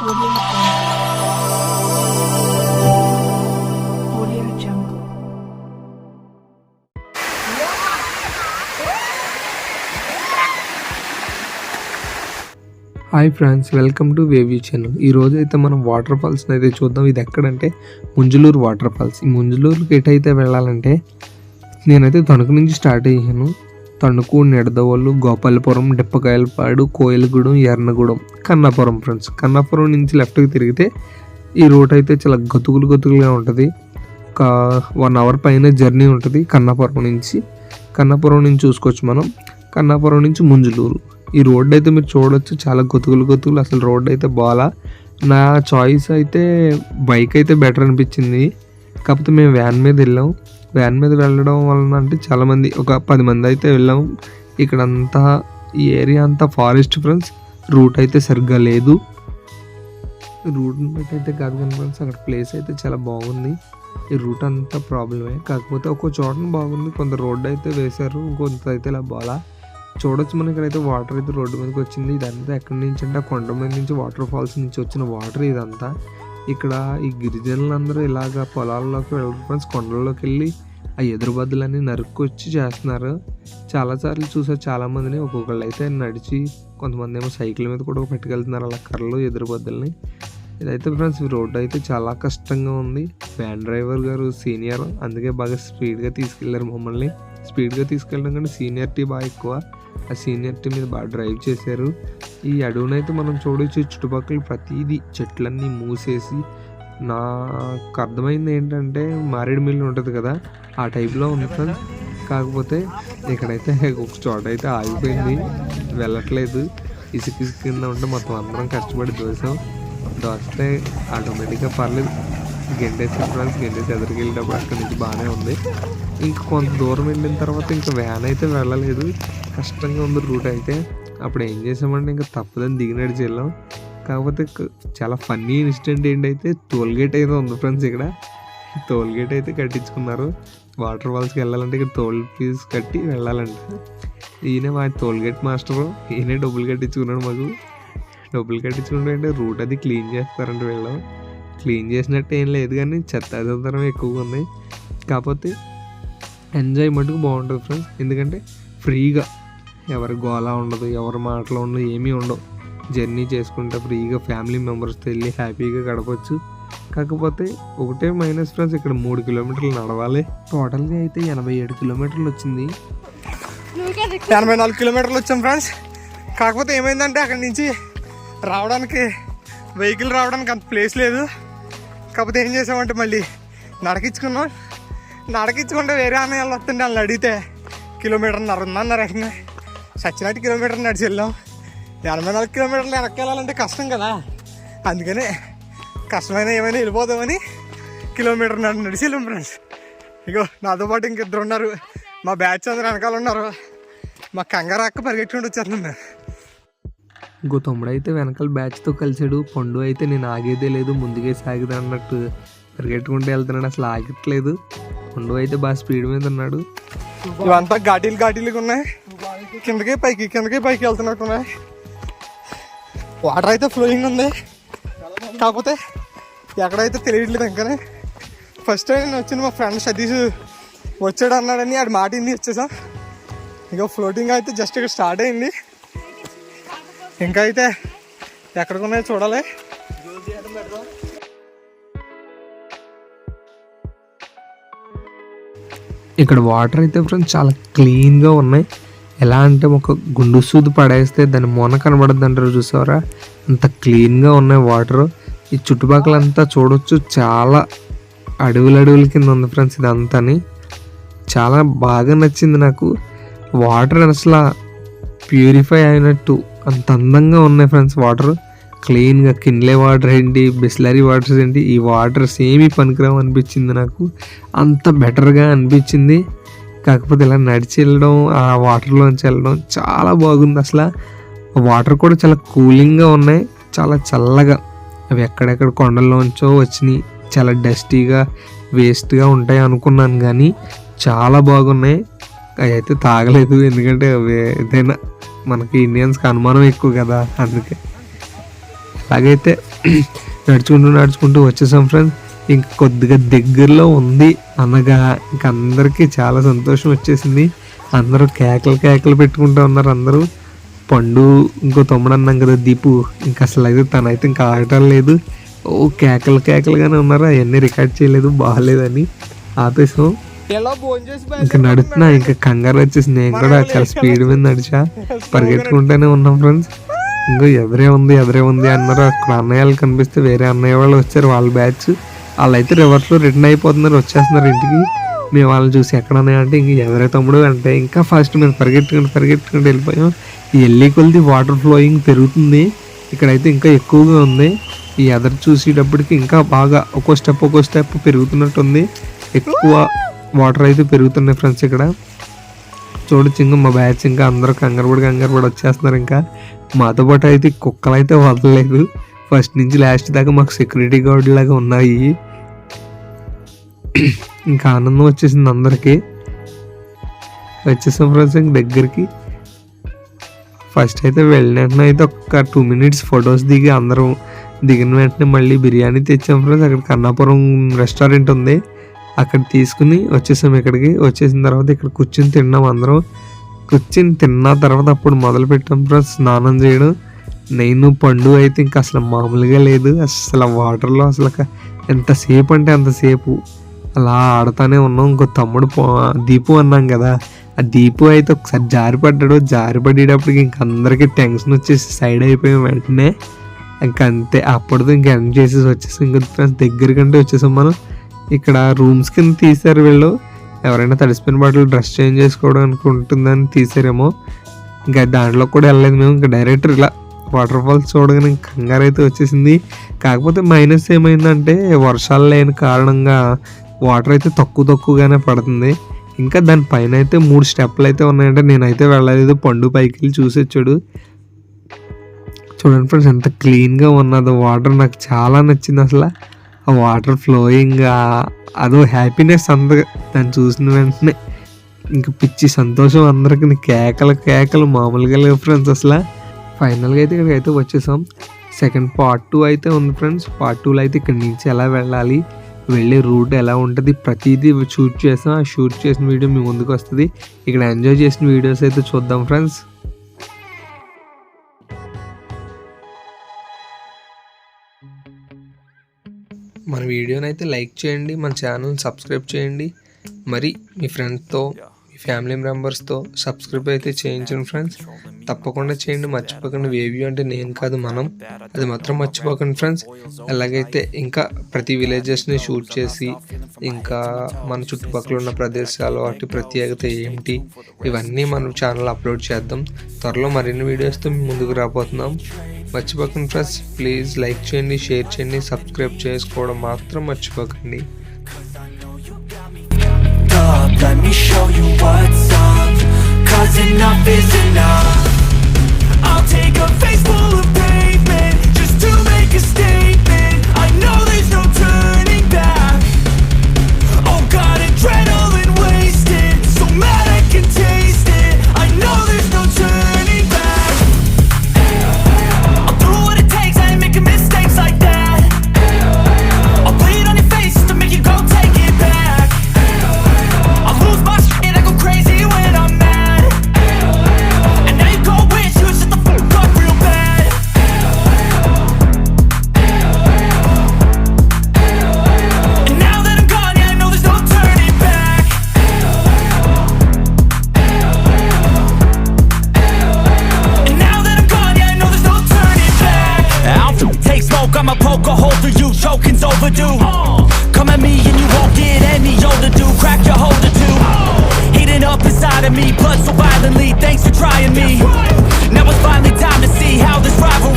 Audio Jungle. Hi friends, welcome to వేవ్యూ channel. ఈరోజు అయితే మనం వాటర్ ఫాల్స్ని అయితే చూద్దాం. ఇది ఎక్కడంటే ముంజలూరు వాటర్ ఫాల్స్. ఈ ముంజలూరుకి ఎటైతే వెళ్ళాలంటే నేనైతే తణుకు నుంచి స్టార్ట్ అయ్యాను. తణుకు, నిడదవోలు, గోపాలపురం, డిప్పకాయలపాడు, కోయిలగూడెం, ఎర్నగూడెం, కన్నాపురం. ఫ్రెండ్స్, కన్నాపురం నుంచి లెఫ్ట్కి తిరిగితే ఈ రూట్ అయితే చాలా గతుకులుగా ఉంటుంది. ఒక 1 అవర్ పైన జర్నీ ఉంటుంది కన్నాపురం నుంచి చూసుకోవచ్చు మనం. కన్నాపురం నుంచి ముంజలూరు ఈ రోడ్ అయితే మీరు చూడొచ్చు, చాలా గతుకులు. అసలు రోడ్ అయితే బాగా. నా చాయిస్ అయితే బైక్ అయితే బెటర్ అనిపించింది. కాకపోతే మేము వ్యాన్ మీద వెళ్ళాం. వ్యాన్ మీద వెళ్ళడం వలన అంటే చాలామంది, ఒక 10 మంది అయితే వెళ్ళాం. ఇక్కడంతా ఈ ఏరియా అంతా ఫారెస్ట్. ఫ్రెండ్స్, రూట్ అయితే సరిగ్గా లేదు. రూట్ అయితే కాదు కానీ ఫ్రెండ్స్, అక్కడ ప్లేస్ అయితే చాలా బాగుంది. ఈ రూట్ అంతా ప్రాబ్లమే. కాకపోతే ఒక్కో చోటన బాగుంది, కొంత రోడ్డు అయితే వేశారు, ఇంకొంత అయితే ఇలా బాగా చూడొచ్చు. మనం ఇక్కడైతే వాటర్ అయితే రోడ్డు మీదకి వచ్చింది. ఇదంతా ఎక్కడి నుంచి అంటే ఆ కొండ మీద నుంచి వాటర్ ఫాల్స్ నుంచి వచ్చిన వాటర్ ఇదంతా. ఇక్కడ ఈ గిరిజనులందరూ ఇలాగ పొలాల్లోకి వెళ్ళరు ఫ్రెండ్స్. కొండల్లోకి వెళ్ళి ఆ ఎదురుబద్దులన్నీ నరుక్కొచ్చి చేస్తున్నారు. చాలాసార్లు చూసారు చాలామందిని. ఒక్కొక్కళ్ళు అయితే నడిచి, కొంతమంది ఏమో సైకిల్ మీద కూడా పెట్టుకెళ్తున్నారు అలా కర్రలు ఎదురుబద్దుల్ని. ఇదైతే ఫ్రెండ్స్ ఈ రోడ్డు అయితే చాలా కష్టంగా ఉంది. వ్యాన్ డ్రైవర్ గారు సీనియర్, అందుకే బాగా స్పీడ్గా తీసుకెళ్లారు మమ్మల్ని. స్పీడ్గా తీసుకెళ్ళడం కంటే సీనియర్టీ బాగా ఎక్కువ. ఆ సీనియర్టీ మీద బాగా డ్రైవ్ చేశారు. ఈ అడవునైతే మనం చూడవచ్చు, చుట్టుపక్కల ప్రతిదీ చెట్లన్నీ మూసేసి, నాకు అర్థమైంది ఏంటంటే మారేడు మిల్లు ఉంటుంది కదా, ఆ టైప్లో ఉంది ఫ్రెండ్స్. కాకపోతే ఇక్కడైతే ఒక చోట అయితే ఆగిపోయింది, వెళ్ళట్లేదు. ఇసుక కింద ఉంటే మొత్తం అందరం కష్టపడి దోస్తే ఆటోమేటిక్గా పర్లేదు. గెంటేసి ఫ్రెండ్స్, గెంటేసి ఎదురుకి వెళ్ళేటప్పుడు అక్కడి నుంచి బాగానే ఉంది. ఇంకా కొంత దూరం వెళ్ళిన తర్వాత ఇంకా వ్యాన్ అయితే వెళ్ళలేదు, కష్టంగా ఉంది రూట్ అయితే. అప్పుడు ఏం చేసామంటే ఇంకా తప్పదని దిగి నడిచి వెళ్ళాం. కాకపోతే చాలా ఫన్నీ ఇన్సిడెంట్ ఏంటైతే, టోల్గేట్ అయితే ఉంది ఫ్రెండ్స్. ఇక్కడ టోల్గేట్ అయితే కట్టించుకున్నారు. వాటర్ ఫాల్స్కి వెళ్ళాలంటే ఇక్కడ టోల్ ఫీజు కట్టి వెళ్ళాలంటే. ఈయన మా టోల్గేట్ మాస్టరు, ఈయనే డబ్బులు కట్టించుకున్నాడు మాకు. డబ్బులు కట్టించుకుంటే రూట్ అది క్లీన్ చేస్తారంటే వెళ్ళాం. క్లీన్ చేసినట్టు ఏం లేదు కానీ చెత్తాదరం ఎక్కువగా ఉంది. కాకపోతే ఎంజాయ్ మటుకు బాగుంటుంది ఫ్రెండ్స్. ఎందుకంటే ఫ్రీగా, ఎవరి గోళ ఉండదు, ఎవరి మాటలు ఉండదు, ఏమీ ఉండవు. జర్నీ చేసుకుంటే ఫ్రీగా ఫ్యామిలీ మెంబర్స్తో వెళ్ళి హ్యాపీగా గడపచ్చు. కాకపోతే ఒకటే మైనస్ ఫ్రెండ్స్, ఇక్కడ 3 కిలోమీటర్లు నడవాలి. టోటల్గా అయితే 87 కిలోమీటర్లు వచ్చింది. 84 కిలోమీటర్లు వచ్చాం ఫ్రెండ్స్. కాకపోతే ఏమైందంటే అక్కడి నుంచి రావడానికి, వెహికల్ రావడానికి అంత ప్లేస్ లేదు. కాకపోతే ఏం చేసామంటే మళ్ళీ నడకించుకున్నాం. నడకించుకుంటే వేరే అన్నయ్య వస్తుంటే వాళ్ళు అడిగితే 1.5 కిలోమీటర్ ఉందన్నారు. సచ్చినట్టు కిలోమీటర్ నడిచి వెళ్ళాం. 84 కిలోమీటర్లు వెనక్కి వెళ్ళాలంటే కష్టం కదా, అందుకనే కష్టమైన ఏమైనా వెళ్ళిపోదామని 1 కిలోమీటర్ నడిచి వెళ్ళాం ఫ్రెండ్స్. ఇగో నాతో పాటు ఇంకిద్దరు ఉన్నారు, మా బ్యాచ్ అందరూ వెనకాల ఉన్నారు. మా కంగారు అక్క పరిగెట్టుకుంటూ వచ్చేస్తున్నాను. ఇంకో తమ్ముడు అయితే వెనకాల బ్యాచ్తో కలిసాడు. పండు అయితే నేను ఆగేదే లేదు, ముందుకే సాగిదా అన్నట్టు పరిగెట్టుకుంటూ వెళ్తున్నాడు, అసలు ఆగట్లేదు. పండు అయితే బాగా స్పీడ్ మీద ఉన్నాడు. ఇవంతా ఘాటీలుగా ఉన్నాయి, కిందకి పైకి వెళ్తున్నట్టున్నాయి. వాటర్ అయితే ఫ్లోయింగ్ ఉంది, కాకపోతే ఎక్కడైతే తెలియట్లేదు ఇంకానే. ఫస్ట్ టైం నేను వచ్చిన మా ఫ్రెండ్ సతీష్ వచ్చాడు అన్నాడని ఆడి మాట ఇంది వచ్చేసా. ఇక ఫ్లోటింగ్ అయితే జస్ట్ ఇక్కడ స్టార్ట్ అయింది. ఇంకా అయితే ఎక్కడికున్నాయో చూడాలి. ఇక్కడ వాటర్ అయితే ఫ్రెండ్స్ చాలా క్లీన్గా ఉన్నాయి. ఎలా అంటే ఒక గుండు సూది పడేస్తే దాని మొన కనబడద్దు అంటారు చూసారా, అంత క్లీన్గా ఉన్నాయి వాటర్. ఈ చుట్టుపక్కలంతా చూడొచ్చు, చాలా అడవుల కింద ఉంది ఫ్రెండ్స్ ఇదంతాని. చాలా బాగా నచ్చింది నాకు. వాటర్ అసలు ప్యూరిఫై అయినట్టు అంత అందంగా ఉన్నాయి ఫ్రెండ్స్. వాటర్ క్లీన్గా, కిన్లే వాటర్ ఏంటి, బిస్లరీ వాటర్స్ ఏంటి, ఈ వాటర్స్ ఏమీ పనికిరావు అనిపించింది నాకు. అంత బెటర్గా అనిపించింది. కాకపోతే ఇలా నడిచి వెళ్ళడం, ఆ వాటర్లోంచి వెళ్ళడం చాలా బాగుంది. అసలు వాటర్ కూడా చాలా కూలింగ్గా ఉన్నాయి, చాలా చల్లగా. అవి ఎక్కడెక్కడ కొండల్లోంచో వచ్చినాయి, చాలా డస్టీగా వేస్ట్గా ఉంటాయి అనుకున్నాను, కానీ చాలా బాగున్నాయి. అవి అయితే తాగలేదు, ఎందుకంటే అవి ఏదైనా మనకి ఇండియన్స్కి అనుమానం ఎక్కువ కదా, అందుకే. అలాగైతే నడుచుకుంటూ వచ్చేసాం ఫ్రెండ్స్. ఇంక కొద్దిగా దగ్గరలో ఉంది అనగా ఇంక అందరికీ చాలా సంతోషం వచ్చేసింది. అందరూ కేకలు పెట్టుకుంటూ ఉన్నారు. అందరూ పండు ఇంకో తమ్ముడు అన్నాం కదా దీపు, ఇంక అసలు అయితే తనైతే ఇంకా ఆగటం లేదు. ఓ కేకలుగానే ఉన్నారు. అవన్నీ రికార్డ్ చేయలేదు, బాగాలేదని ఆపేసాం. ఇంకా నడుస్తున్నా, ఇంకా కంగారు వచ్చేసింది. నేను కూడా చాలా స్పీడ్ మీద నడిచా, పరిగెత్తుకుంటూనే ఉన్నాం ఫ్రెండ్స్. ఇంకో ఎదురే ఉంది అన్నారు. అక్కడ అన్నయ్యలు కనిపిస్తే వేరే అన్నయ్య వాళ్ళు వచ్చారు, వాళ్ళ బ్యాచ్. వాళ్ళు అయితే రివర్స్లో రిటర్న్ అయిపోతున్నారు, వచ్చేస్తున్నారు ఇంటికి. మేము వాళ్ళని చూసి ఎక్కడ ఉన్నాయంటే ఇంక ఎవరే తమ్ముడు అంటే ఇంకా ఫస్ట్ మేము పరిగెట్టుకుంటూ వెళ్ళిపోయాం. ఈ ఎల్లి కొలిది వాటర్ ఫ్లోయింగ్ పెరుగుతుంది, ఇక్కడైతే ఇంకా ఎక్కువగా ఉంది. ఈ ఎదరు చూసేటప్పటికి ఇంకా బాగా ఒక్కో స్టెప్ పెరుగుతున్నట్టుంది. ఎక్కువ వాటర్ అయితే పెరుగుతున్నాయి ఫ్రెండ్స్. ఇక్కడ చూడొచ్చు, ఇంకా మా బ్యాచ్ ఇంకా అందరూ కంగారు పడి వచ్చేస్తున్నారు. ఇంకా మాతో పాటు అయితే కుక్కలు అయితే వదలలేదు. ఫస్ట్ నుంచి లాస్ట్ దాకా మాకు సెక్యూరిటీ గార్డ్ లాగా ఉన్నాయి. ఇంకా ఆనందం వచ్చేసింది అందరికీ. వచ్చేసాం ఫ్రెండ్స్ ఇంక దగ్గరికి. ఫస్ట్ అయితే వెళ్ళిన వెంటనే అయితే ఒక 2 minutes ఫొటోస్ దిగి అందరం దిగిన వెంటనే మళ్ళీ బిర్యానీ తెచ్చాం ఫ్రెండ్స్. అక్కడ కన్నాపురం రెస్టారెంట్ ఉంది, అక్కడ తీసుకుని వచ్చేసాం. ఇక్కడికి వచ్చేసిన తర్వాత ఇక్కడ కూర్చుని తిన్నాం అందరం. తిన్న తర్వాత అప్పుడు మొదలు పెట్టాం ఫ్రెండ్స్ స్నానం చేయడం. నేను పండు అయితే ఇంకా అసలు మామూలుగా లేదు. అసలు వాటర్లో అసలు ఎంతసేపు అంటే అంతసేపు అలా ఆడుతూనే ఉన్నాం. ఇంకో తమ్ముడు దీపు అన్నాం కదా, ఆ దీపు అయితే ఒకసారి జారిపడేటప్పటికి ఇంక అందరికీ టెన్షన్ వచ్చేసి సైడ్ అయిపోయాం వెంటనే. ఇంకంతే, అప్పటితో ఇంక ఎండ్ చేసేసి వచ్చేసాం. ఇంక ఫ్రెండ్స్ దగ్గరికంటే వచ్చేసాం మనం. ఇక్కడ రూమ్స్ కింద తీసారు వీళ్ళు, ఎవరైనా తడిసిపోయిన బట్టలు డ్రెస్ చేంజ్ చేసుకోవడానికి ఉంటుందని తీసారేమో. ఇంకా దాంట్లో కూడా వెళ్ళలేదు మేము. ఇంకా డైరెక్ట్ ఇలా వాటర్ ఫాల్స్ చూడగానే కంగారు అయితే వచ్చేసింది. కాకపోతే మైనస్ ఏమైందంటే వర్షాలు లేని కారణంగా వాటర్ అయితే తక్కువగానే పడుతుంది. ఇంకా దానిపైన అయితే 3 స్టెప్లు అయితే ఉన్నాయంటే నేనైతే వెళ్ళలేదు. పండు పైకి వెళ్ళి చూసి వచ్చాడు. చూడండి ఫ్రెండ్స్ ఎంత క్లీన్గా ఉన్నదో వాటర్, నాకు చాలా నచ్చింది అసలు. ఆ వాటర్ ఫ్లోయింగ్ అదో హ్యాపీనెస్ అందగా దాన్ని చూసిన వెంటనే ఇంకా పిచ్చి సంతోషం అందరికి. కేకలు మామూలుగా లేవు ఫ్రెండ్స్ అసలు. ఫైనల్గా అయితే ఇక్కడికి అయితే వచ్చేసాం. సెకండ్ పార్ట్ 2 అయితే ఉంది ఫ్రెండ్స్. పార్ట్ 2లో అయితే ఇక్కడి నుంచి ఎలా వెళ్ళాలి, వెళ్ళే రూట్ ఎలా ఉంటుంది, ప్రతిదీ షూట్ చేసాం. ఆ షూట్ చేసిన వీడియో మీ ముందుకు వస్తుంది. ఇక్కడ ఎంజాయ్ చేసిన వీడియోస్ అయితే చూద్దాం ఫ్రెండ్స్. మన వీడియోని అయితే లైక్ చేయండి, మన ఛానల్ని సబ్స్క్రైబ్ చేయండి. మరి మీ ఫ్రెండ్స్తో, మీ ఫ్యామిలీ మెంబర్స్తో సబ్స్క్రైబ్ అయితే చేయించండి ఫ్రెండ్స్. తప్పకుండా చేయండి, మర్చిపోకండి. వేవ్యూ అంటే నేను కాదు మనం, అది మాత్రం మర్చిపోకండి ఫ్రెండ్స్. అలాగైతే ఇంకా ప్రతి విలేజెస్ని షూట్ చేసి ఇంకా మన చుట్టుపక్కల ఉన్న ప్రదేశాలు, వాటి ప్రత్యేకత ఏంటి, ఇవన్నీ మనం ఛానల్ అప్లోడ్ చేద్దాం. త్వరలో మరిన్ని వీడియోస్తో మీ ముందుకు రాబోతున్నాం. మర్చిపోకండి ఫ్రెండ్స్. ప్లీజ్ లైక్ చేయండి, షేర్ చేయండి, సబ్స్క్రైబ్ చేసుకోవడం మాత్రం మర్చిపోకండి. Let me show you what's up, 'cause enough is enough. I'll take a face full of pavement just to make a statement. I know there's no turning back. Oh God, adrenaline wasted, so mad I can taste it. I know there's no turning back. I'll do what it takes, I ain't making mistakes like that. I'll bleed on your face just to make you go take it back. I'll lose my shit, I go crazy when I'm mad. And now you go wish you shut the fuck up real bad. And now that I'm gone, yeah, I know there's no turning back. And now that I'm gone, yeah, I know there's no turning back. I'll take smoke, I'ma poke a hole through you, choking's overdue. Come at me and you won't get any older, dude. Crack your